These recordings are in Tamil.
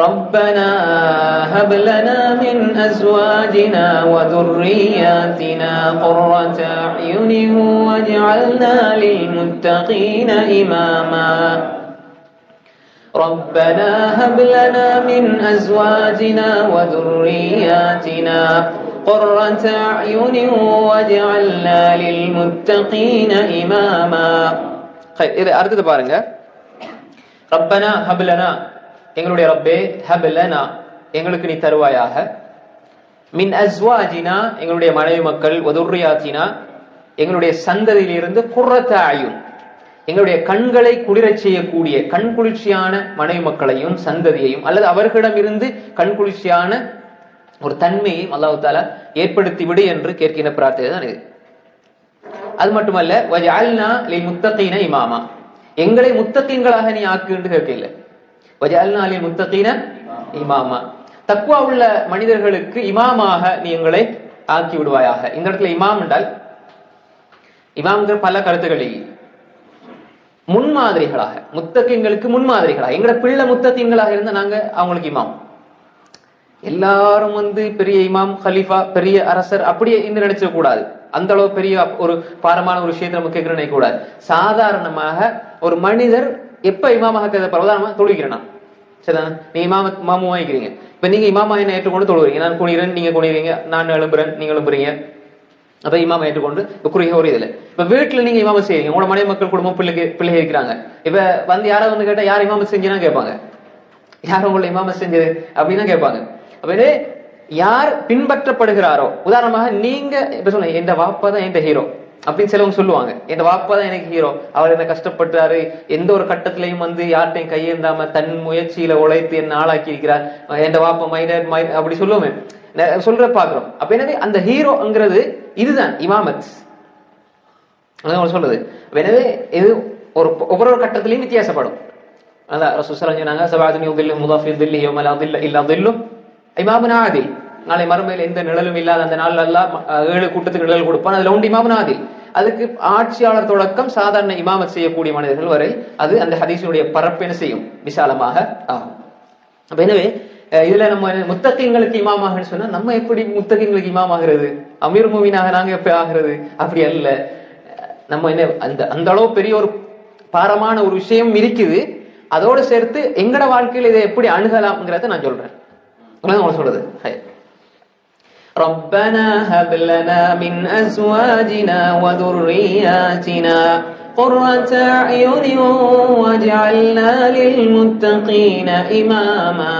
ربنا هب لنا من أزواجنا وذرياتنا قرة أعين واجعلنا للمتقين إماما ربنا هب لنا من أزواجنا وذرياتنا قرة أعين واجعلنا للمتقين إماما. இது அடுத்து பாருங்க. ரப்பனா ஹப்லனா, எங்களுடைய ரப்பே, ஹப்லனா எங்களுக்கு நீ தருவாயாக, மின் அஸ்வாஜினா எங்களுடைய மனைவி மக்கள், வதுர்ரியாத்தினா எங்களுடைய சந்ததியிலிருந்து, குர்ரத அயுன் எங்களுடைய கண்களை குளிரச் செய்யக்கூடிய கண் குளிர்ச்சியான மனைவி மக்களையும் சந்ததியையும், அல்லது அவர்களிடமிருந்து கண் குளிர்ச்சியான ஒரு தன்மையை அல்லாஹ் தஆலா ஏற்படுத்தி விடு என்று கேட்கின்ற பிரார்த்தனை தான் இது. அது மட்டுமல்ல, வஜஅல்னா லில் முத்தகீன இமாமா, எங்களை முத்தகீன்களாக நீ ஆக்கு என்று கேட்கல. வஜஅல்னா லில் முத்தகீன இமாமா, தக்வா உள்ள மனிதர்களுக்கு இமாமாக நீ எங்களை ஆக்கி விடுவாயாக. இந்த இடத்துல இமாம் என்றால், இமாம்ங்கிற பல கருத்துக்களை முன்மாதிரிகளாக, முத்தகீன்களுக்கு முன்மாதிரிகளாக, எங்கட பிள்ளை முத்தகீன்களாக இருந்தா நாங்க அவங்களுக்கு இமாம். எல்லாரும் பெரிய இமாம், கலீஃபா, பெரிய அரசர் அப்படியே இன்னும் நினைச்ச கூடாது. அந்த அளவு பெரிய ஒரு பாரமான ஒரு விஷயத்தை நம்ம கேட்கணும் நினைக்க கூடாது. சாதாரணமாக ஒரு மனிதர் எப்ப இமாமாக பிரதானமா தொழுகிறேன்னா, சரிதானே? நீங்க இமாமும் வாங்கிக்கிறீங்க. இப்ப நீங்க இமாமா என்ன ஏற்றுக்கொண்டு தொழுகிறீங்க. நான் குனிறேன், நீங்க குனிறீங்க, நான் எழும்புறேன், நீங்க எழும்புறீங்க. அப்ப இமாம ஏற்றுக்கொண்டு குறுகிய ஒரு இதுல இப்ப வீட்டுல நீங்க இமாம செய்வீங்க. உங்களோட மனைவி மக்கள், குடும்பம், பிள்ளைங்க இருக்கிறாங்க. இப்ப யாராவது கேட்டா யார் இமாம செஞ்சா கேட்பாங்க, யார் உங்களை இமாம செஞ்சது அப்படின்னா கேட்பாங்க. அப்ப யார் பின்பற்றப்படுகிறாரோ, உதாரணமாக நீங்க இப்ப சொல்லுங்க, என் வாப்பா தான் என் ஹீரோ அப்படின்னு சிலவங்க சொல்லுவாங்க. என் வாப்பா தான் எனக்கு ஹீரோ, அவர் என்ன கஷ்டப்பட்டாரு, எந்த ஒரு கட்டத்திலையும் யார்ட்டையும் கையேந்தாம தன் முயற்சியில உழைத்து என்ன ஆளாக்கி இருக்கிறார், என் வாப்பா மைனர் அப்படி சொல்லுவோமே, சொல்ற பாக்குறோம். அப்ப எனவே அந்த ஹீரோங்கிறது இதுதான் இமாமத் சொல்றது. எனவே இது ஒவ்வொரு கட்டத்திலையும் வித்தியாசப்படும். அதான் ரசூல் சொன்னாங்க, சபாதுனி உதில்லு முதாஃபி தில்லி யௌமல் அதில்ல இல்லா தில்லு இமாமுன் ஆதில். நாளை மறுமையில் எந்த நிழலும் இல்லாத அந்த நாள் அல்லாஹ் 7 கூட்டத்துக்கு நிழல் கொடுப்பான். அதுல ஒன்று இமாமுன் ஆதில். அதுக்கு ஆட்சியாளர் தொடக்கம் சாதாரண இமாமத் செய்யக்கூடிய மனிதர்கள் வரை அது அந்த ஹதீஸினுடைய பரப்பென செய்யும், விசாலமாக ஆகும். அப்ப எனவே இதுல நம்ம முத்தகீன்களுக்கு இமாமாக சொன்னா, நம்ம எப்படி முத்தகீன்களுக்கு இமாம் ஆகிறது, அமீர் முஃமினாக நாங்க எப்ப ஆகிறது? அப்படி அல்ல. நம்ம அந்த அளவு பெரிய ஒரு பாரமான ஒரு விஷயம் இருக்குது. அதோடு சேர்த்து எங்கட வாழ்க்கையில் இதை எப்படி அணுகலாம்ங்கிறத நான் சொல்றேன். சொல்றது ربنا هب لنا من أزواجنا وذرياتنا قرة أعين واجعلنا للمتقين إماما.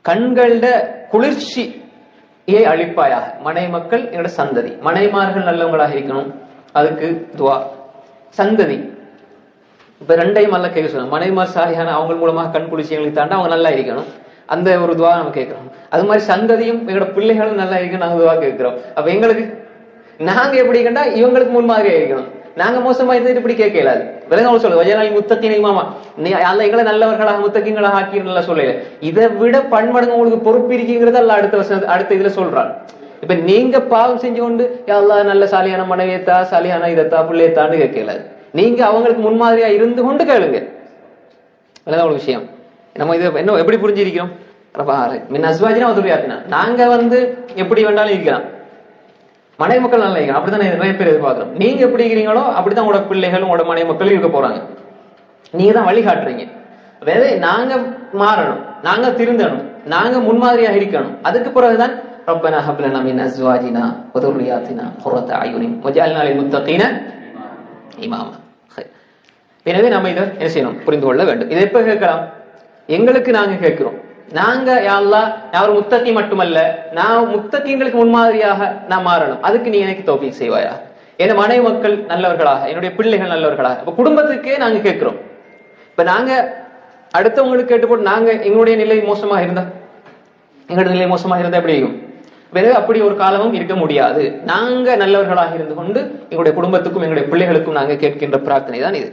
கண்கள குளிர்ச்சியை அளிப்பாயாக. மனைவி மக்கள் என்னோட சந்ததி, மனைமார்கள் நல்லவங்களாக இருக்கணும், அதுக்கு துவா. சந்ததி இப்ப ரெண்டையும் அல்ல கேட்க சொல்லணும். மனைமார் சாலியான அவங்க மூலமாக கண் குளிர்ச்சி எங்களுக்கு தாண்டா அவங்க நல்லா இருக்கணும், அந்த ஒரு துவா நம்ம கேட்கிறோம். அது மாதிரி சந்ததியும் எங்களோட பிள்ளைகளும் நல்லா இருக்கணும், நாங்க துவா கேட்கிறோம். அப்ப எங்களுக்கு நாங்க எப்படி கண்டா இவங்களுக்கு முன்மாதிரியா இருக்கணும். நாங்க மோசமா இருந்துட்டு இப்படி கேட்க இயலாது. விலங்கு சொல்லுது வஜனால் முத்தகீன இமாமா, நீ அல்ல எங்களை நல்லவர்களாக முத்தகீன்களாக ஆக்கி நல்லா சொல்லல. இதை விட பன்மடங்கு உங்களுக்கு பொறுப்பு இருக்குங்கிறது அல்ல அடுத்த இதுல சொல்றான். இப்ப நீங்க பாவம் செஞ்சு கொண்டு அல்லா நல்ல சாலியான மனைவியத்தா, சாலியான இதத்தா, பிள்ளையத்தான்னு கேட்க இயலாது. நீங்க அவங்களுக்கு முன்மாதிரியா இருந்து கொண்டு கேளுங்க. ஒரு விஷயம் நம்ம இது என்ன எப்படி புரிஞ்சிருக்கிறோம்? நாங்க எப்படி வேண்டாலும் இருக்கலாம், மனைவி மக்கள் நல்லா இருக்கணும், அப்படித்தான் நிறைய பேர் எதிர்பார்க்கிறோம். நீங்க எப்படி இருக்கிறீங்களோ அப்படித்தான் உங்களோட பிள்ளைகளும் உங்களோட மனைவி மக்களும் இருக்க போறாங்க. நீங்க தான் வழிகாட்டுறீங்க. வேற நாங்க மாறணும், நாங்க திருந்தணும், நாங்க முன்மாதிரியாக இருக்கணும். அதுக்கு பிறகுதான் ரப்பனா ஹப் லனா மின் அஸ்வாஜினா வ துர்ரியாத்தினா குர்ரத அயுனின் வஜஅல்னா லில் முத்தகீன இமாமா. எனவே நம்ம இதை என்ன செய்யணும், புரிந்து கொள்ள வேண்டும். இதை எப்ப கேட்கலாம்? எங்களுக்கு நாங்க கேட்கிறோம். நாங்க யா அல்லாஹ், நான் ஒரு முத்தகி மட்டுமல்ல, நான் முத்தகீன்களுக்கு முன்மாதிரியாக நான் மாறணும், அதுக்கு நீ எனக்கு தௌஃபீக் செய்வாயா. என் மனைவி மக்கள் நல்லவர்களாக, என்னுடைய பிள்ளைகள் நல்லவர்களாக, இப்ப குடும்பத்துக்கே நாங்க கேட்கிறோம். இப்ப நாங்க அடுத்தவங்களுக்கு கேட்டு போட்டு நாங்க எங்களுடைய நிலை மோசமாக இருந்தா, எங்களுடைய நிலை மோசமாக இருந்தா எப்படி இருக்கும்? வேற அப்படி ஒரு காலமும் இருக்க முடியாது. நாங்க நல்லவர்களாக இருந்து கொண்டு எங்களுடைய குடும்பத்துக்கும் எங்களுடைய பிள்ளைகளுக்கும் நாங்க கேட்கின்ற பிரார்த்தனை தான் இது.